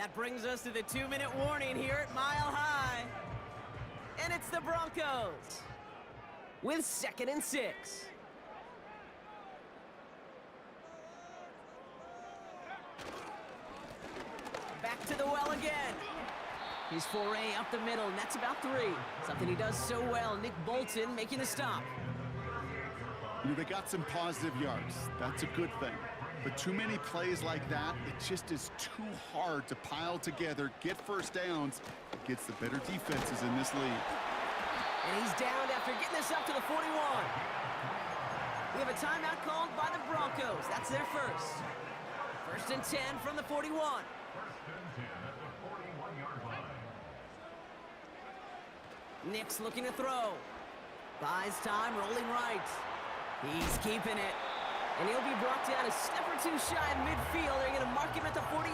That brings us to the 2-minute warning here at Mile High. And it's the Broncos with 2nd and 6. Back to the well again. His foray up the middle, and that's about 3. Something he does so well. Nick Bolton making the stop. You know, they got some positive yards. That's a good thing. But too many plays like that, it just is too hard to pile together, get first downs against the better defenses in this league. And he's downed after getting this up to the 41. We have a timeout called by the Broncos. That's their first. 1st and 10 from the 41. Nick's looking to throw. Buys time, rolling right. He's keeping it. And he'll be brought down a step or 2 shy of midfield. They're going to mark him at the 48.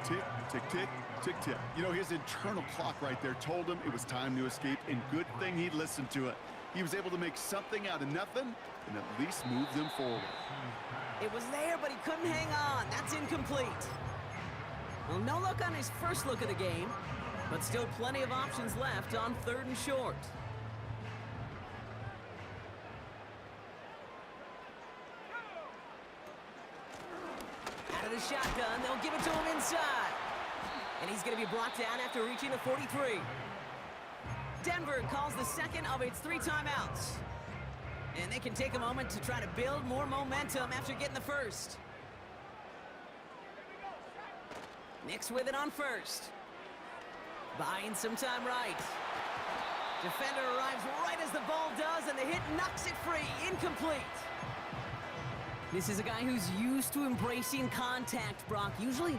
Tick, tick, tick, tick, tick. You know, his internal clock right there told him it was time to escape, and good thing he listened to it. He was able to make something out of nothing and at least move them forward. It was there, but he couldn't hang on. That's incomplete. Well, no luck on his first look of the game, but still plenty of options left on 3rd and short. Out of the shotgun, they'll give it to him inside. And he's going to be brought down after reaching the 43. Denver calls the second of its 3 timeouts. And they can take a moment to try to build more momentum after getting the first. Nick's with it on 1st. Buying some time right. Defender arrives right as the ball does, and the hit knocks it free. Incomplete. This is a guy who's used to embracing contact, Brock. Usually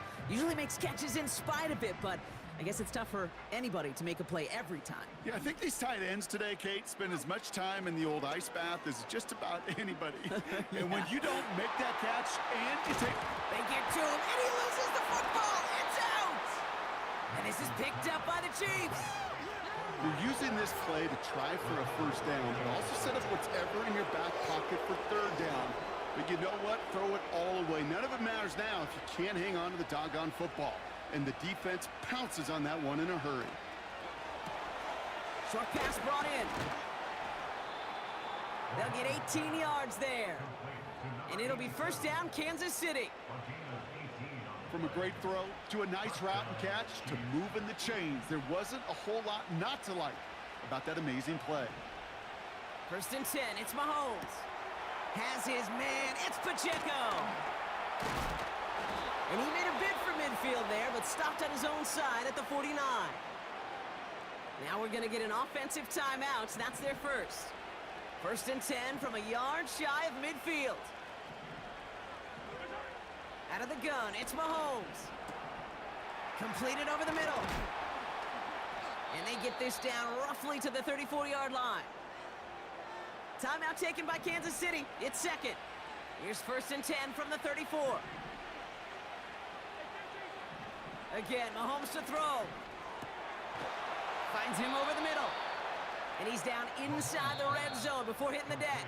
makes catches in spite of it, but I guess it's tough for anybody to make a play every time. Yeah, I think these tight ends today, Kate, spend as much time in the old ice bath as just about anybody. Yeah. And when you don't make that catch and you take... They get to him, and he loses the football. It's out! And this is picked up by the Chiefs. You're using this play to try for a first down, but also set up whatever in your back pocket for 3rd down. But you know what? Throw it all away. None of it matters now if you can't hang on to the doggone football. And the defense pounces on that one in a hurry. Short pass brought in. They'll get 18 yards there. And it'll be 1st down, Kansas City. From a great throw to a nice route and catch to moving the chains, there wasn't a whole lot not to like about that amazing play. 1st and 10, it's Mahomes. Has his man, it's Pacheco. And he made a bid for midfield there, but stopped on his own side at the 49. Now we're going to get an offensive timeout. That's their first. 1st and 10 from a yard shy of midfield. Out of the gun, it's Mahomes. Completed over the middle. And they get this down roughly to the 34-yard line. Timeout taken by Kansas City. It's 2nd. Here's 1st and 10 from the 34. Again, Mahomes to throw. Finds him over the middle. And he's down inside the red zone before hitting the deck.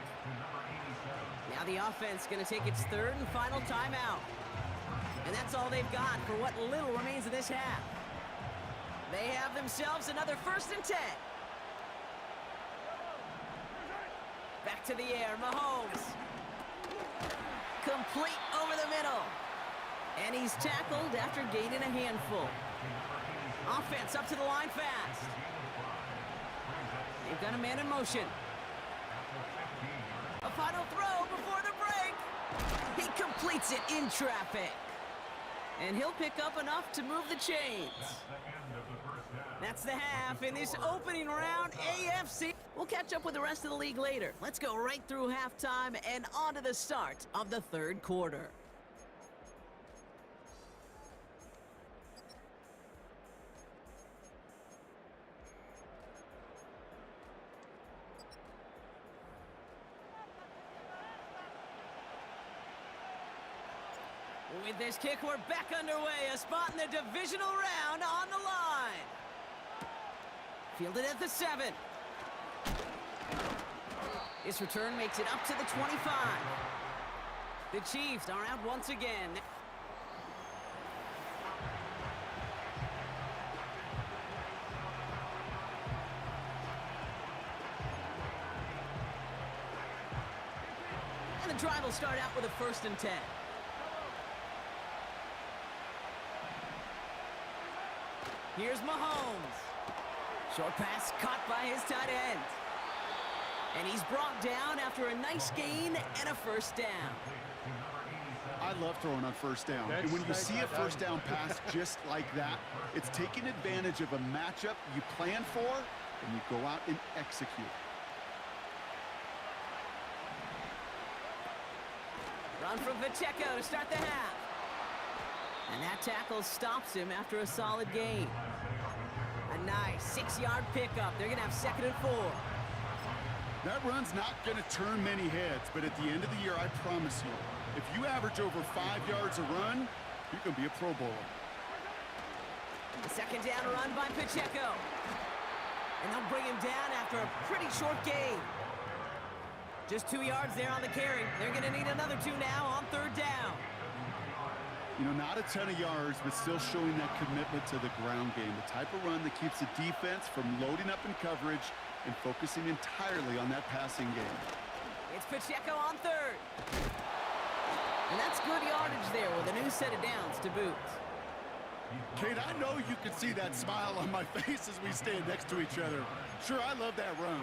Now the offense going to take its 3rd and final timeout. And that's all they've got for what little remains of this half. They have themselves another 1st and 10. Back to the air, Mahomes. Complete over the middle. And he's tackled after gaining a handful. Offense up to the line fast. They've got a man in motion. A final throw before the break. He completes it in traffic. And he'll pick up enough to move the chains. That's the half in this opening round AFC. We'll catch up with the rest of the league later. Let's go right through halftime and on to the start of the 3rd quarter. With this kick, we're back underway. A spot in the divisional round on the line. Fielded at the 7. This return makes it up to the 25. The Chiefs are out once again. the drive will start out with a 1st and 10. Here's Mahomes. Short pass caught by his tight end. And he's brought down after a nice gain and a 1st down. I love throwing on 1st down. And when you see a 1st down pass just like that, it's taking advantage of a matchup you plan for, and you go out and execute. Run from Pacheco to start the half. And that tackle stops him after a solid gain. A nice 6-yard pickup. They're going to have 2nd and 4. That run's not going to turn many heads, but at the end of the year, I promise you, if you average over 5 yards a run, you're going to be a Pro Bowler. The 2nd down run by Pacheco. And they'll bring him down after a pretty short gain. Just 2 yards there on the carry. They're going to need another 2 now on 3rd down. You know, not a ton of yards, but still showing that commitment to the ground game. The type of run that keeps the defense from loading up in coverage and focusing entirely on that passing game. It's Pacheco on 3rd. And that's good yardage there with a new set of downs to boot. Kate, I know you can see that smile on my face as we stand next to each other. Sure, I love that run.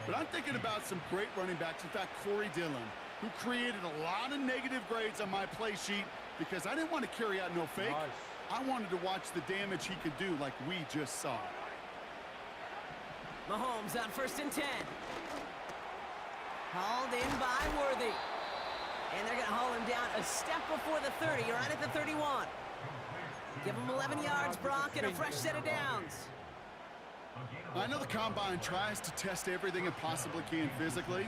But I'm thinking about some great running backs. In fact, Corey Dillon, who created a lot of negative grades on my play sheet because I didn't want to carry out no fake. Nice. I wanted to watch the damage he could do like we just saw. Mahomes on 1st and 10. Hauled in by Worthy. And they're going to haul him down a step before the 30, right at the 31. Give him 11 yards, Brock, and a fresh set of downs. I know the Combine tries to test everything it possibly can physically,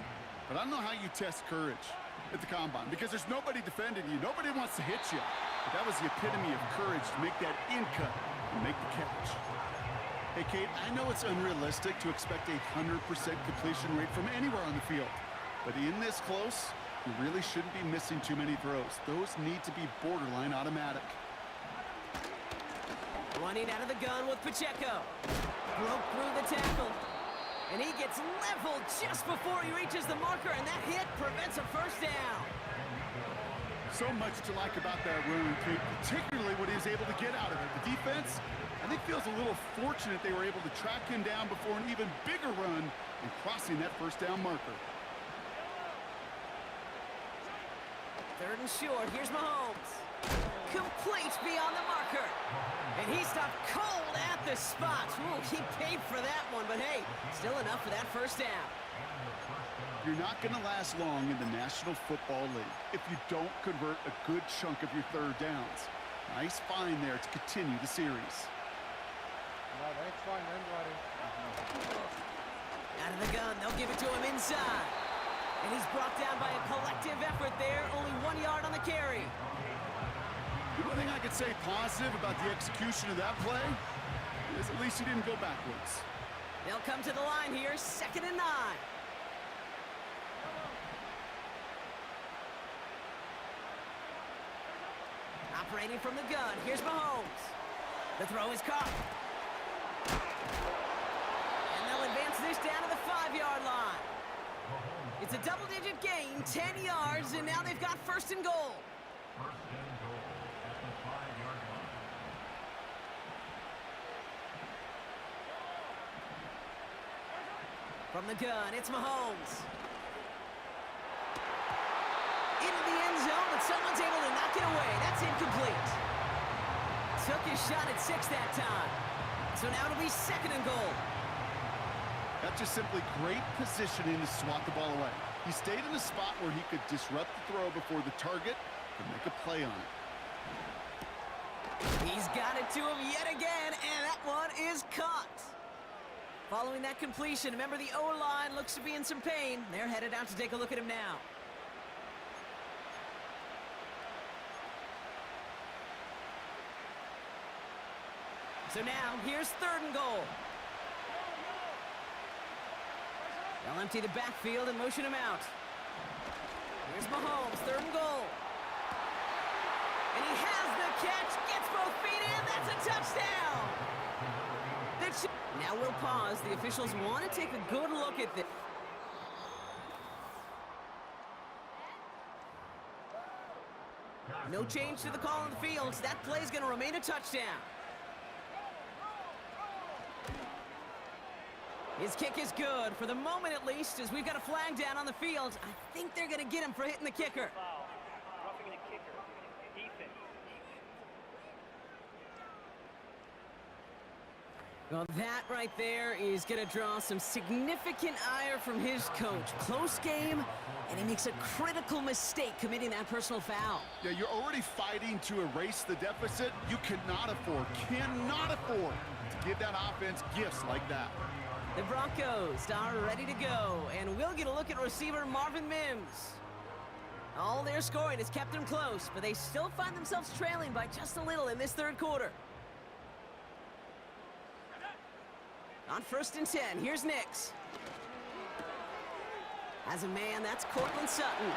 but I don't know how you test courage at the Combine because there's nobody defending you. Nobody wants to hit you. But that was the epitome of courage to make that in-cut and make the catch. Hey, Kate, I know it's unrealistic to expect a 100% completion rate from anywhere on the field. But in this close, you really shouldn't be missing too many throws. Those need to be borderline automatic. Running out of the gun with Pacheco. Broke through the tackle. And he gets leveled just before he reaches the marker, and that hit prevents a 1st down. So much to like about that run, Kate, particularly what he was able to get out of it. The defense, I think, feels a little fortunate they were able to track him down before an even bigger run and crossing that 1st down marker. 3rd and short. Here's Mahomes. Complete beyond the marker. And he stopped cold at the spot. Ooh, he paid for that one, but hey, still enough for that 1st down. You're not going to last long in the National Football League if you don't convert a good chunk of your 3rd downs. Nice find there to continue the series. Out of the gun, they'll give it to him inside. And he's brought down by a collective effort there, only 1 yard on the carry. The only thing I could say positive about the execution of that play is at least he didn't go backwards. They'll come to the line here, 2nd and 9. Operating from the gun, here's Mahomes. The throw is caught. And they'll advance this down to the 5-yard line. It's a double-digit gain, 10 yards, and now they've got 1st and goal. From the gun, it's Mahomes. Into the end zone, but someone's able to knock it away. That's incomplete. Took his shot at 6 that time. So now it'll be 2nd and goal. That's just simply great positioning to swat the ball away. He stayed in a spot where he could disrupt the throw before the target could make a play on it. He's got it to him yet again, and that one is caught. Following that completion, remember the O-line looks to be in some pain. They're headed out to take a look at him now. So now, here's 3rd and goal. They'll empty the backfield and motion him out. Here's Mahomes, 3rd and goal. And he has the catch, gets both feet in, that's a touchdown! Now we'll pause. The officials want to take a good look at this. No change to the call on the field. That play's going to remain a touchdown. His kick is good, for the moment at least, as we've got a flag down on the field. I think they're going to get him for hitting the kicker. Foul. Roughing the kicker. Defense. Well, that right there is going to draw some significant ire from his coach. Close game, and he makes a critical mistake committing that personal foul. Yeah, you're already fighting to erase the deficit. You cannot afford to give that offense gifts like that. The Broncos are ready to go, and we'll get a look at receiver Marvin Mims. All their scoring has kept them close, but they still find themselves trailing by just a little in this third quarter. On 1st and 10, here's Nix. As a man, that's Cortland Sutton.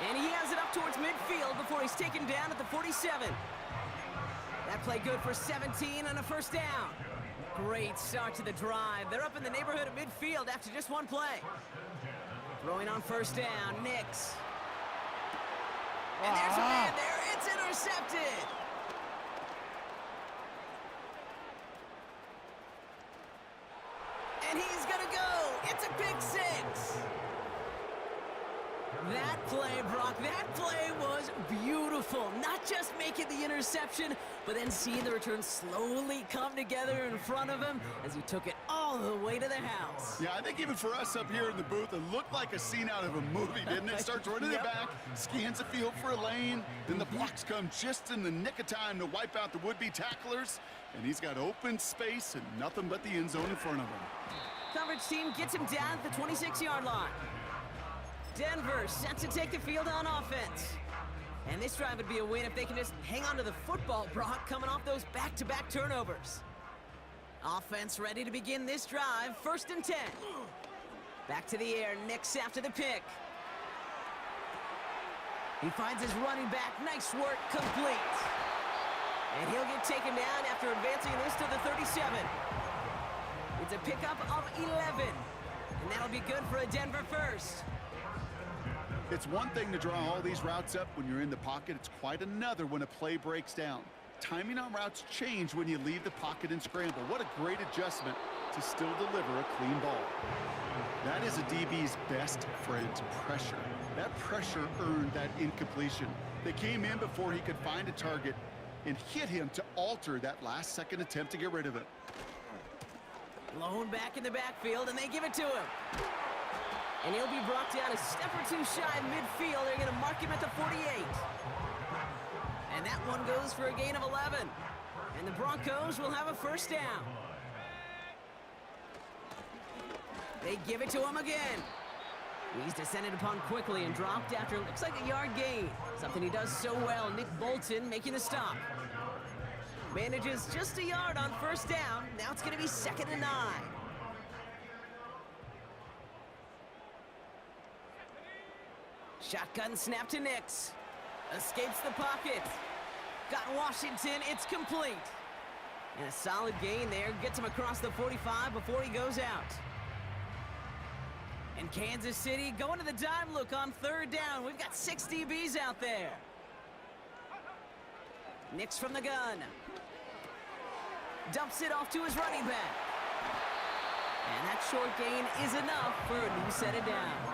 And he has it up towards midfield before he's taken down at the 47. That play good for 17 and a first down. Great start to the drive. They're up in the neighborhood of midfield after just one play. Throwing on 1st down, Nix. And there's a man there. It's intercepted. And he's gonna go. It's a pick six. That play, Brock, that play was beautiful. Not just making the interception, but then seeing the return slowly come together in front of him as he took it all the way to the house. Yeah, I think even for us up here in the booth, it looked like a scene out of a movie, didn't it? Starts running it back, scans the field for a lane, then the blocks come just in the nick of time to wipe out the would-be tacklers, and he's got open space and nothing but the end zone in front of him. Coverage team gets him down at the 26-yard line. Denver set to take the field on offense. And this drive would be a win if they can just hang on to the football, Brock, coming off those back-to-back turnovers. Offense ready to begin this drive, 1st and 10. Back to the air, Nix after the pick. He finds his running back, nice work, complete. And he'll get taken down after advancing this to the 37. It's a pickup of 11. And that'll be good for a Denver first. It's one thing to draw all these routes up when you're in the pocket. It's quite another when a play breaks down. Timing on routes change when you leave the pocket and scramble. What a great adjustment to still deliver a clean ball. That is a DB's best friend, pressure. That pressure earned that incompletion. They came in before he could find a target and hit him to alter that last-second attempt to get rid of it. Blown back in the backfield, and they give it to him. And he'll be brought down a step or two shy of midfield. They're going to mark him at the 48. And that one goes for a gain of 11. And the Broncos will have a first down. They give it to him again. He's descended upon quickly and dropped after it looks like a yard gain. Something he does so well. Nick Bolton making the stop. Manages just a yard on 1st down. Now it's going to be 2nd and 9. Shotgun snap to Nix. Escapes the pocket. Got Washington. It's complete. And a solid gain there. Gets him across the 45 before he goes out. And Kansas City going to the dime look on 3rd down. We've got 6 DBs out there. Nix from the gun. Dumps it off to his running back. And that short gain is enough for a new set of downs.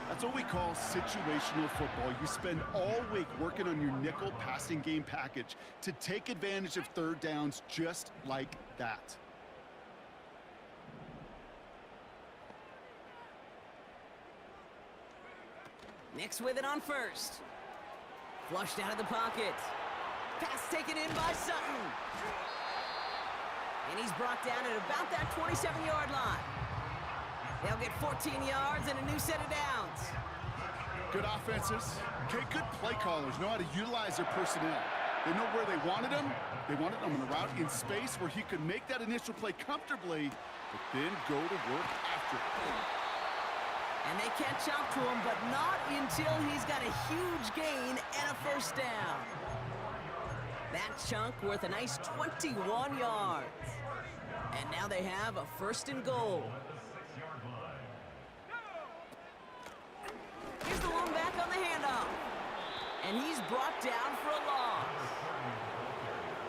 That's what we call situational football. You spend all week working on your nickel passing game package to take advantage of 3rd downs just like that. Nix with it on 1st. Flushed out of the pocket. Pass taken in by Sutton. And he's brought down at about that 27-yard line. They'll get 14 yards and a new set of downs. Good offenses. Okay, good play callers know how to utilize their personnel. They know where they wanted him. They wanted him on a route in space where he could make that initial play comfortably, but then go to work after it. And they catch up to him, but not until he's got a huge gain and a first down. That chunk worth a nice 21 yards. And now they have a 1st and goal. Here's the one back on the handoff. And he's brought down for a loss.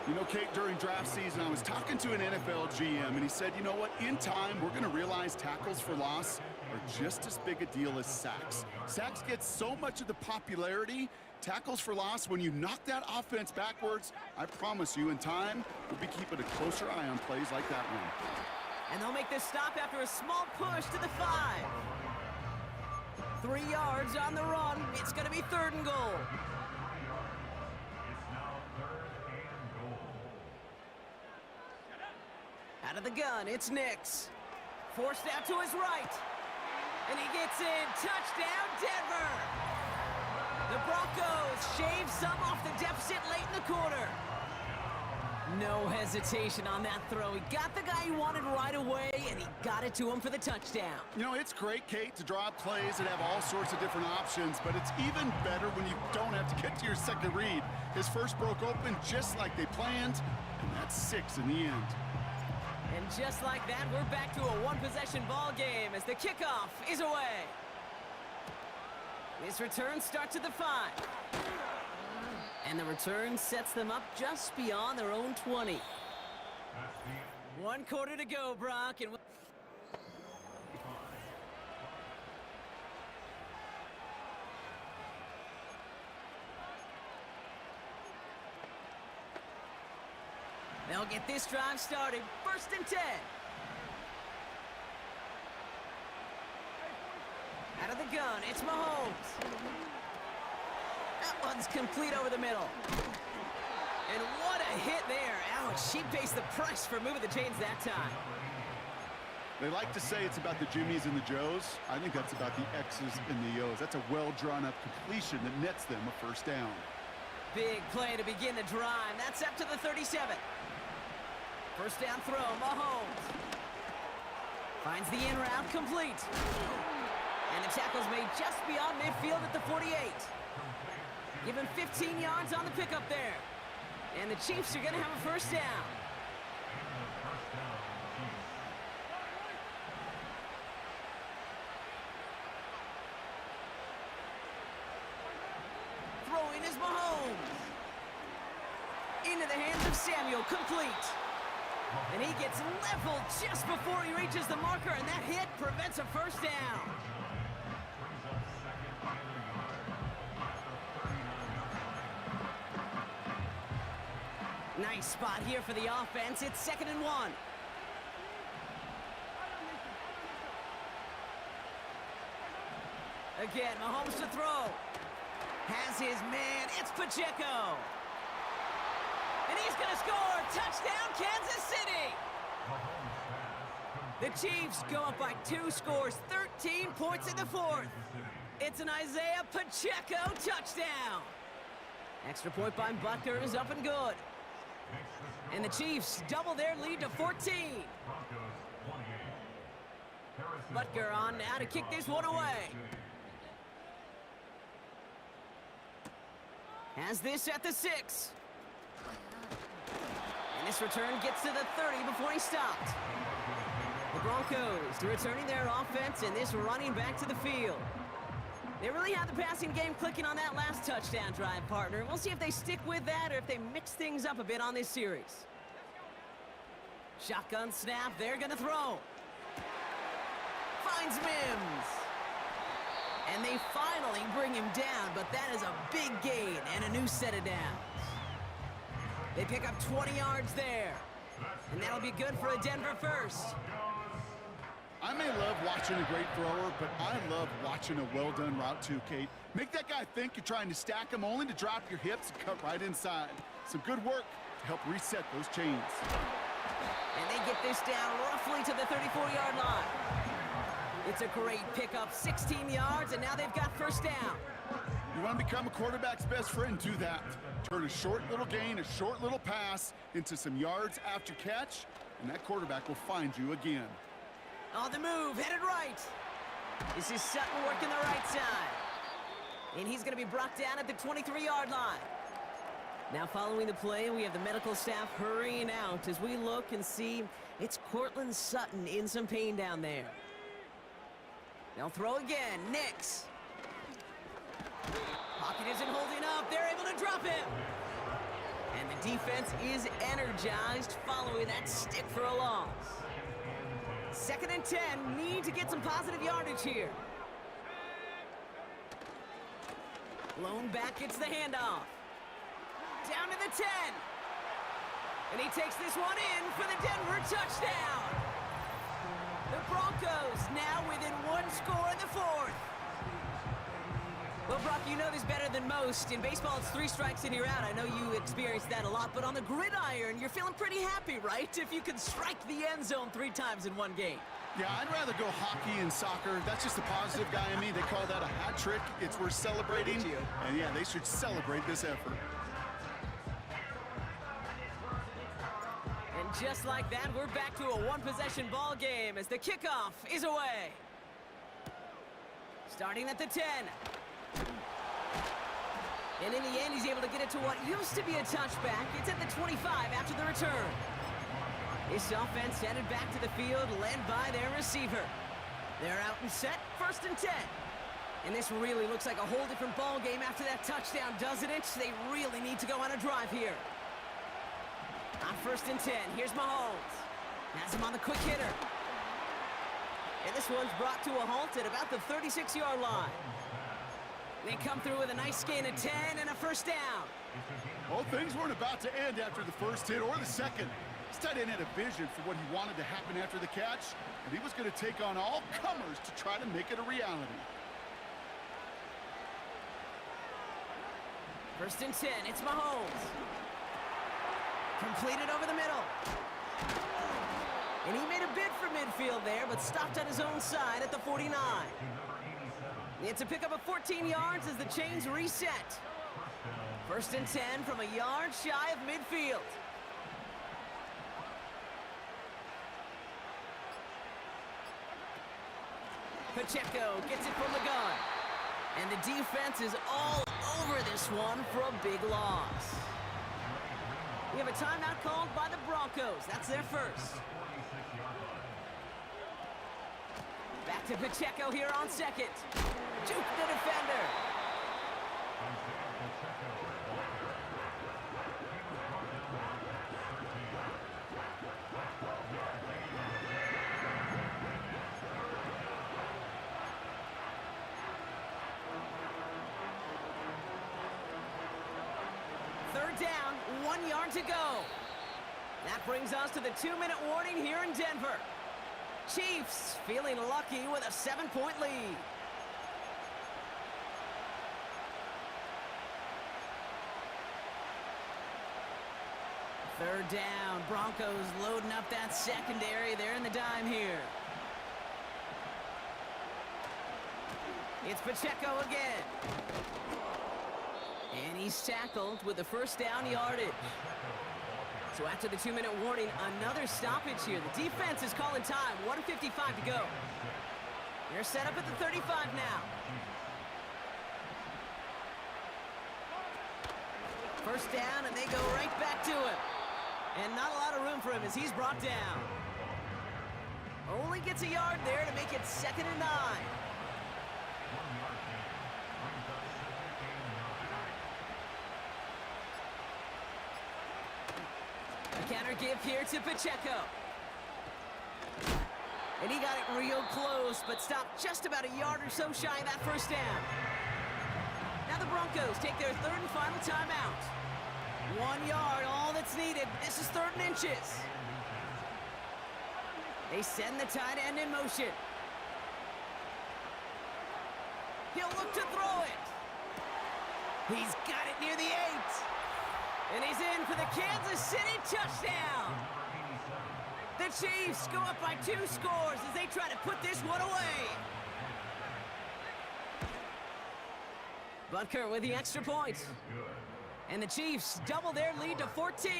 You know, Kate, during draft season, I was talking to an NFL GM, and he said, you know what, in time, we're going to realize tackles for loss are just as big a deal as sacks. Sacks get so much of the popularity. Tackles for loss, when you knock that offense backwards, I promise you, in time, we'll be keeping a closer eye on plays like that one. And they'll make this stop after a small push to the 5. 3 yards on the run. It's going to be 3rd and goal. Out of the gun, it's Nix. Forced out to his right. And he gets in. Touchdown, Denver! The Broncos shave some off the deficit late in the quarter. No hesitation on that throw. He got the guy he wanted right away, and he got it to him for the touchdown. You know, it's great, Kate, to draw up plays that have all sorts of different options, but it's even better when you don't have to get to your second read. His first broke open just like they planned, and that's 6 in the end. And just like that, we're back to a one-possession ball game as the kickoff is away. This return starts at the 5. And the return sets them up just beyond their own 20. 1 quarter to go, Brock. And they'll get this drive started. 1st and 10. Out of the gun, it's Mahomes. That one's complete over the middle. And what a hit there. Ouch, she pays the price for moving the chains that time. They like to say it's about the Jimmies and the Joes. I think that's about the X's and the O's. That's a well-drawn-up completion that nets them a 1st down. Big play to begin the drive. That's up to the 37. 1st down throw, Mahomes. Finds the in route complete. And the tackle's made just beyond midfield at the 48. Give him 15 yards on the pickup there. And the Chiefs are going to have a 1st down. Throwing is Mahomes. Into the hands of Samuel, complete. And he gets leveled just before he reaches the marker, and that hit prevents a 1st down. Nice spot here for the offense. It's 2nd and 1. Again, Mahomes to throw. Has his man. It's Pacheco. And he's going to score. Touchdown, Kansas City. The Chiefs go up by 2 scores, 13 points in the 4th. It's an Isaiah Pacheco touchdown. Extra point by Butker is up and good. And the Chiefs double their lead to 14. Butker on now to kick this one away. Has this at the 6. And this return gets to the 30 before he stopped. The Broncos returning their offense and this running back to the field. They really had the passing game clicking on that last touchdown drive, partner. We'll see if they stick with that or if they mix things up a bit on this series. Shotgun snap, they're going to throw. Finds Mims. And they finally bring him down, but that is a big gain and a new set of downs. They pick up 20 yards there. And that'll be good for a Denver 1st. I may love watching a great thrower, but I love watching a well-done route too, Kate. Make that guy think you're trying to stack him only to drop your hips and cut right inside. Some good work to help reset those chains. And they get this down roughly to the 34-yard line. It's a great pickup, 16 yards, and now they've got 1st down. You want to become a quarterback's best friend, do that. Turn a short little gain, a short little pass into some yards after catch, and that quarterback will find you again. On the move, headed right. This is Sutton working the right side. And he's going to be brought down at the 23-yard line. Now following the play, we have the medical staff hurrying out as we look and see it's Cortland Sutton in some pain down there. They'll throw again. Nix. Pocket isn't holding up. They're able to drop him. And the defense is energized following that stick for a loss. 2nd and 10. Need to get some positive yardage here. Blown back gets the handoff. Down to the 10. And he takes this one in for the Denver touchdown. The Broncos now within 1 score in the 4th. Well, Brock, you know this better than most. In baseball, it's 3 strikes and you're out. I know you experienced that a lot, but on the gridiron, you're feeling pretty happy, right? If you can strike the end zone 3 times in one game. Yeah, I'd rather go hockey and soccer. That's just the positive guy in me. They call that a hat trick. It's worth celebrating. And yeah, they should celebrate this effort. And just like that, we're back to a 1-possession ball game as the kickoff is away. Starting at the 10. And in the end, he's able to get it to what used to be a touchback. It's at the 25 after the return. This offense headed back to the field, led by their receiver. They're out and set, 1st and 10. And this really looks like a whole different ball game after that touchdown, doesn't it? They really need to go on a drive here. On 1st and 10, here's Mahomes. Has him on the quick hitter. And this one's brought to a halt at about the 36-yard line. They come through with a nice gain of 10 and a 1st down. Well, things weren't about to end after the 1st hit or the 2nd. This tight end had a vision for what he wanted to happen after the catch, and he was going to take on all comers to try to make it a reality. 1st and 10, it's Mahomes. Completed over the middle. And he made a bid for midfield there, but stopped on his own side at the 49. It's a pickup of 14 yards as the chains reset. 1st and 10 from a yard shy of midfield. Pacheco gets it from the gun. And the defense is all over this one for a big loss. We have a timeout called by the Broncos. That's their 1st. Back to Pacheco here on 2nd. Juke the defender. Third down, 1 yard to go. That brings us to the 2-minute warning here in Denver. Chiefs feeling lucky with a 7-point lead. Third down, Broncos loading up that secondary. They're in the dime here. It's Pacheco again. And he's tackled with the 1st down yardage. So after the 2-minute warning, another stoppage here. The defense is calling time. 1:55 to go. They're set up at the 35 now. 1st down, and they go right back to him. And not a lot of room for him as he's brought down. Only gets a yard there to make it 2nd and 9. A counter give here to Pacheco. And he got it real close, but stopped just about a yard or so shy of that 1st down. Now the Broncos take their 3rd and final timeout. 1 yard, all that's needed. This is 3rd and inches. They send the tight end in motion. He'll look to throw it. He's got it near the 8. And he's in for the Kansas City touchdown. The Chiefs go up by 2 scores as they try to put this one away. Butker with the extra point. And the Chiefs double their lead to 14.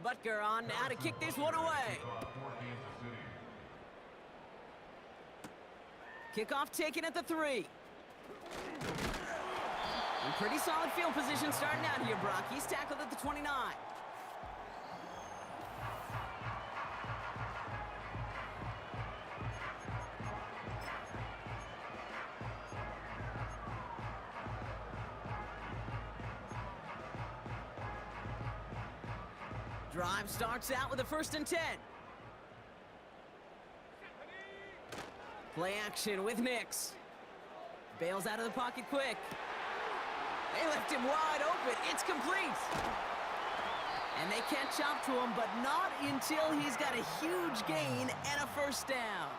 Butker on now to kick this one away. Kickoff taken at the 3. And pretty solid field position starting out here, Brock. He's tackled at the 29. Drive starts out with a 1st and 10. Play action with Nix. Bails out of the pocket quick. They left him wide open. It's complete. And they catch up to him, but not until he's got a huge gain and a 1st down.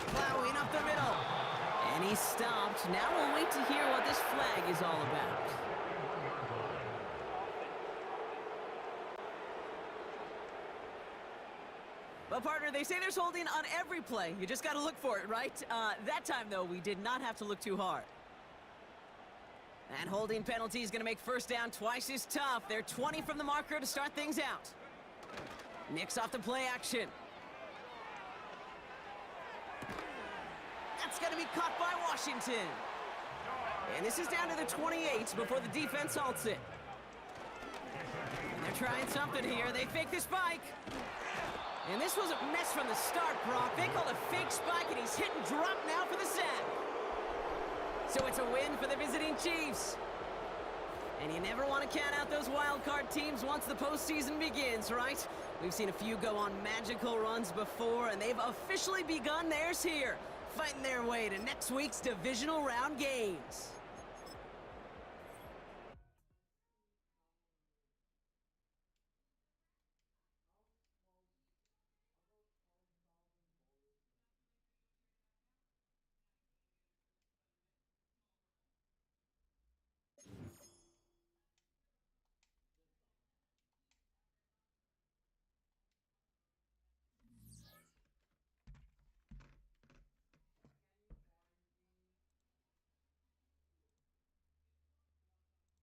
Plowing up the middle. And he's stopped. Now we'll wait to hear what this flag is all about. Well, partner, they say there's holding on every play. You just got to look for it, right? That time, though, we did not have to look too hard. And holding penalty is going to make 1st down twice as tough. They're 20 from the marker to start things out. Nix off the play action. That's going to be caught by Washington. And this is down to the 28 before the defense halts it. And they're trying something here. They fake the spike. And this was a mess from the start, Brock. They called a fake spike, and he's hit and drop now for the sack. So it's a win for the visiting Chiefs. And you never want to count out those wild card teams once the postseason begins, right? We've seen a few go on magical runs before, and they've officially begun theirs here, fighting their way to next week's divisional round games.